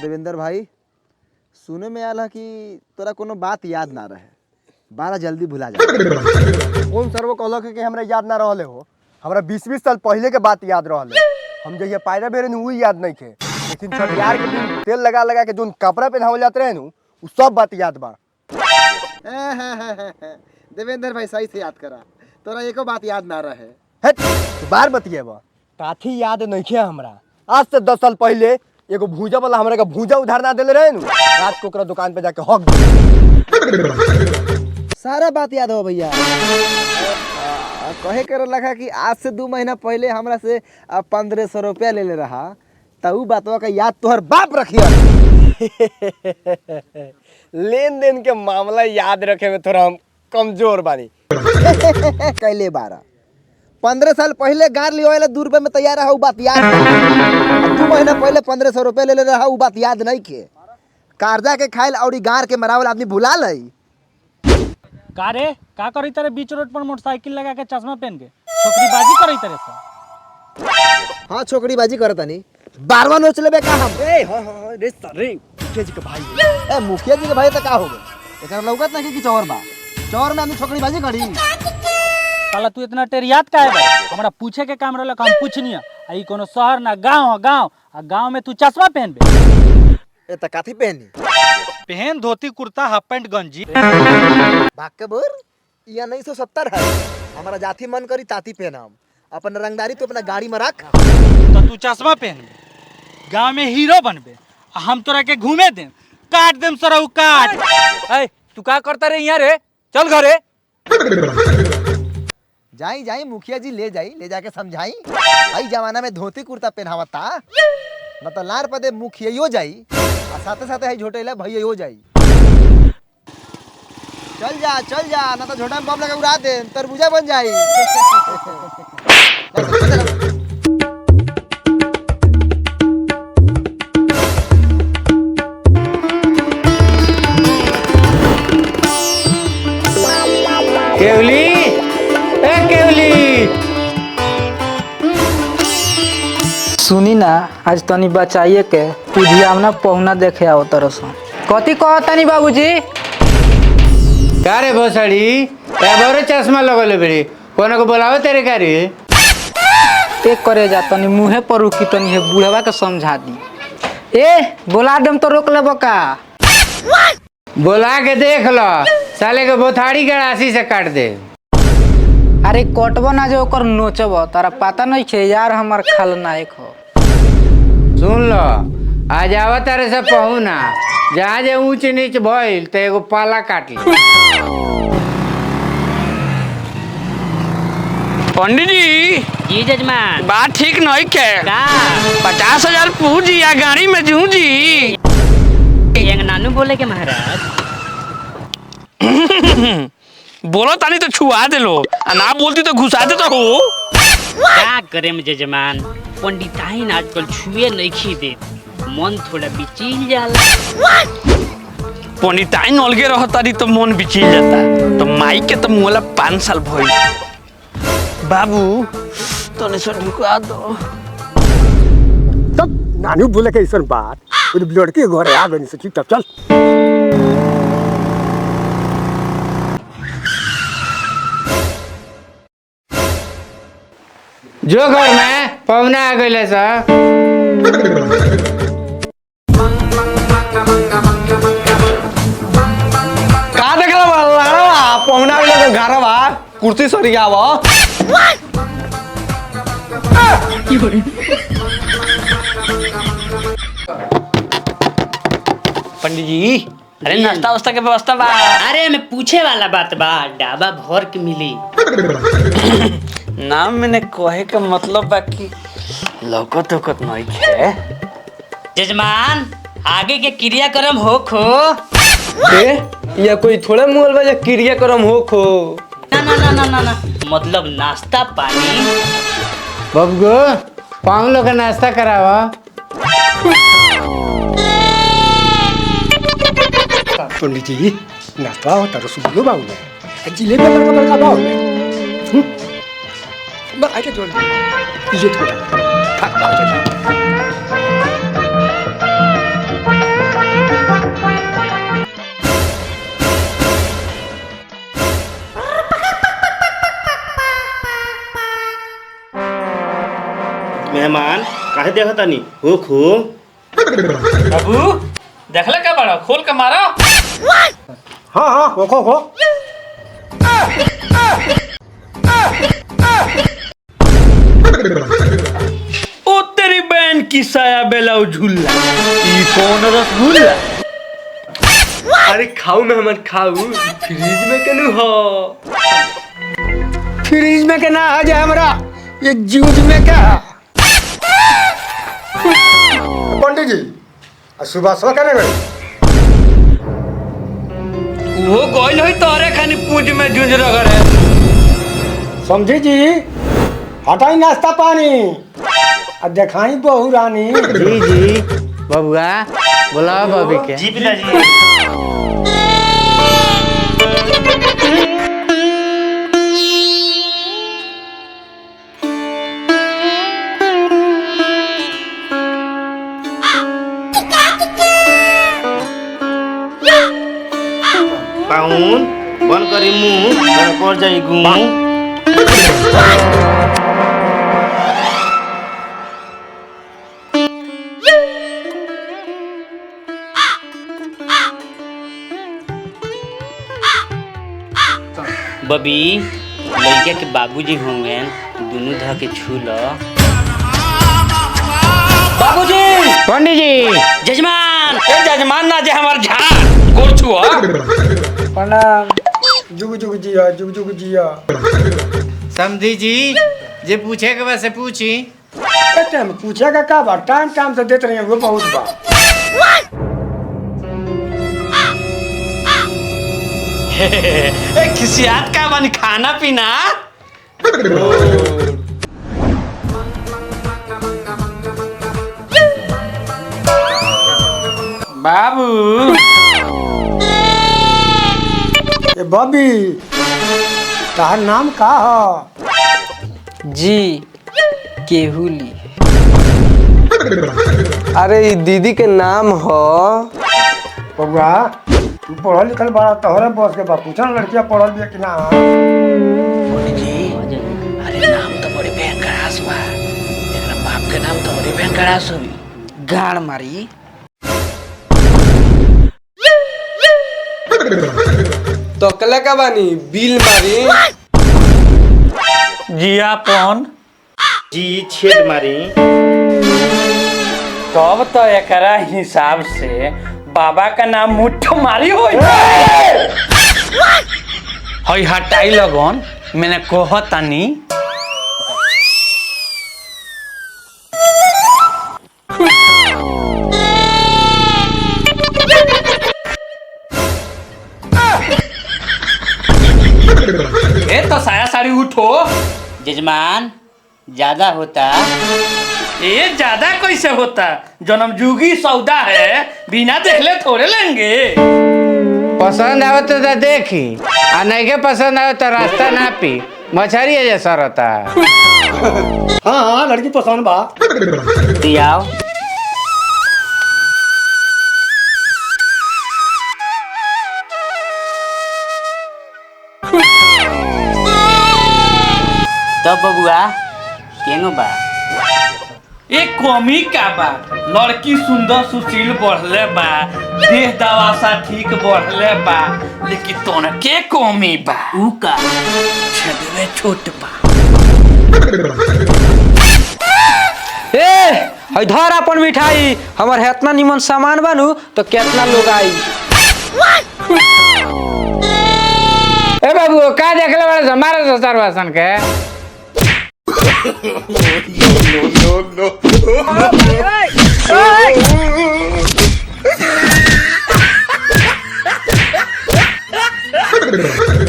देवेंद्र भाई, सुने में आला कि तोरा कोनो बात याद ना रहे, बारा जल्दी भुला जा। कौन सर्व कहलक है कि हमरा याद ना रहले हो? हमरा 20-20 साल पहले के बात याद रहले। हम जहिया पायरा बेरे नु याद नहीं थे, लेकिन छठियार के दिन तेल लगा लगा के जोन कपड़ा पहनावल जात रहे नु उ सब बात याद बा। देवेंद्र भाई सही से याद करा, तोरा एको बात याद ना रहे। हट, तू बार बतिएबा। काठी याद नहीं थे हमरा। आज से 10 साल पहले एगो भूजा वाला हमरा के भूजा उधार ना देले रहे नु, रात को ओकरा दुकान पे जाके हक सारा बात याद हो भैया। कहे कर लगा कि आज से 2 महीना पहले हमरा से 1500 रुपया ले रहा, तू बातवा का याद तोहर बाप रखिया। लेन देन के मामला याद रखे में थोड़ा हम कमजोर बानी। कैले 15 साल पहले गार लिया 2 रुपये में तैयार रहा, बात याद। 2 महीना पहले 1500 रुपये ले रहा, बात याद नहीं के। कर्जा के खाइल और गार के मरावल आदमी भुला लई। का रे का करी तारे बीच रोड पर मोटरसाइकिल लगा के चश्मा पहन के छोकरीबाजी करी तारे से? हाँ छोकरीबाजी करता नहीं, बारवा नोच लेबे का हम। ए हां रे सरे मुखिया जी के भाई। ए मुखिया जी के भाई तो का हो गए? एकर लौकत नहीं कि चौर बा, चौर में आदमी छोकरीबाजी करी। साला तू इतना टेरियात काहे बा? हमरा पूछे के काम रहला, हम पूछनिया। आ ई कोनो शहर ना गांव है, गांव आ गांव में तू चश्मा पहनबे? ए त काथी पहनी? पहन धोती कुर्ता हाफ पैंट गंजी। भाग के बोर, या 1970 है। हमारा जाति मन करी ताती पहनाम, अपन रंगदारी तो अपना गाड़ी में रख। तो तू चश्मा पहनबे, गांव में हीरो बनबे, आ हम तोरा के घूमे देम, काट देम सरौ काट। ए तू का करता रे यहाँ रे? चल घरे। जाई जाई मुखिया जी ले जाई, ले जाके समझाई। भाई जमाना में धोती कुर्ता पहनावता, न तो लार पदे मुखिया जाई, और साथे साथे है झोटेला भैया हो जाई। चल जा, ना तो झोटा में बम लगा उड़ा दे, तरबूजा बन जाई। केवली, ए केवली। सुनी ना, आज तनी बचाइए के पुधियावना पहुना देखे आओ तरस। कथी कहतानी बाबूजी? का रे भोसड़ी, ए बरे चश्मा लगले बेरी, कोनो को बोलावे तेरे का रे? एक करे जा तनी मुँहे पर रुकी, तनी है बुढ़वा के समझा दी। ए बोला दम तो रोक लेबो का? बोला के देख लो, साले के बोथाड़ी गड़ासी से काट दे। अरे कटबो ना जो ओकर नोचब, तारा पता नहीं छे यार हमार खलनायक हो। सुन लो, आज आवा तारे से पहुना, जहाँ जे ऊंच नीच भइल तो एगो पाला काट ली। पंडित जी जजमान, बात ठीक नहीं के। का 50,000 पूजी या गाड़ी में जूझी। यंग नानू बोले के महाराज? बोलो तानी तो छुआ दे लो, ना बोलती तो घुसा दे तो हो। क्या करे जजमान, पंडिताइन आजकल छुए नहीं खी दे, मन थोड़ा बिचिल जाला। पंडिताइन अलगे रहतारी तो मन बिचिल जाता। तो माई के तो मोला 5 साल भइल। बाबू तने से ढुका दो। तब नानू बोले के ऐसा बात, वो लड़के घरे आ गई से चुपचाप चल। जो घर में पवना आ गई सा। का देखला लाड़वा पहुना वाले तो घरवा कुर्सी सरियावा। पंडित जी, अरे नाश्ता वास्ता के व्यवस्था बा? अरे मैं पूछे वाला बात बा, डाबा भर के मिली। नाम मैंने कहे का मतलब बाकी लौकत होकत नहीं है। जजमान आगे के क्रियाक्रम हो खो। या कोई थोड़ा मोल बजा क्रियाक्रम हो खो। ना ना ना ना ना ना, मतलब नाश्ता पानी। बबगो पाँव लोग का नाश्ता करावा। पंडित जी नाश्ता होता तो सुबह बाबू में जिलेबी बड़का बड़का बाबू में बस आके जोड़ ये तो मेहमान काहे देखा तानी हो खो बाबू देखले का बड़ा खोल के मारो। हाँ हाँ खो ओ तेरी बहन की साया बेलाऊ झूला ई कौन रसगुल्ला। अरे खाऊ मेहमान खाऊ फ्रिज में केनु हो फ्रिज में के ना आ जाए हमरा ये जूझ में क्या पंडित जी सुबह सुबह कहने गए वो गोइल होई तोरे खानी पूंछ में जूझ रगड़े। समझी जी हटाई नाश्ता पानी और देखाई बहू रानी। जी जी बबुआ बुलाओ बबी के। जी पिताजी। पाउन बंद करी मुंह कर जाई गुम। बबी लड़का के बाबूजी होंगे दोनों धा के छू लो। बाबूजी पंडित जी जजमान ए जजमान ना जे हमार झाड़ गोर छुआ। प्रणाम जुग जुग जिया जुग जुग जिया। समझी जी जे पूछे के वैसे पूछी। टाइम पूछेगा का बा टाइम टाइम से देते रहिए वो बहुत बा। ए खिसियात का बनी खाना पीना। बाबू ए बॉबी तार नाम का हो? जी केहुली। अरे ई दीदी के नाम हो बबुआ तू पढ़ल लिखल बड़ा तोहरे बस के बा पूछन लड़कियां पढ़ल बिया कि ना। अरे नाम तो बड़ी भयंकरास बा। एकरा बाप के नाम तो बड़ी भयंकरास होई। गाड़ मारी तो कले का बानी बिल मारी जियापन जी छेद मारी। तब तो एकरा हिसाब से बाबा का नाम मुट्ठ मारी हो। हई हटाई लगन मैंने कहतानी। ए तो साया साड़ी उठो। जजमान ज्यादा होता। ये ज्यादा कैसे होता? जन्म जुगी सौदा है बिना देखले थोड़े लेंगे। पसंद आवे तो देखी आ नहीं के पसंद आवे तो रास्ता ना पी मछरी है जैसा रहता। हाँ हाँ लड़की पसंद बा। दियाओ तब बबुआ केनो बा? एक कमी का बा? लड़की सुंदर सुशील बढ़ले बा, देह दवासा ठीक बढ़ले बा, लेकिन तोन के कमी बा? ऊ का छदवे छोट बा। ए हई धर अपन मिठाई हमर हेतना निमन सामान बनू तो कितना लोग आई। ए बाबू का देखले बड़ा हमारे सस्तार वासन के। no.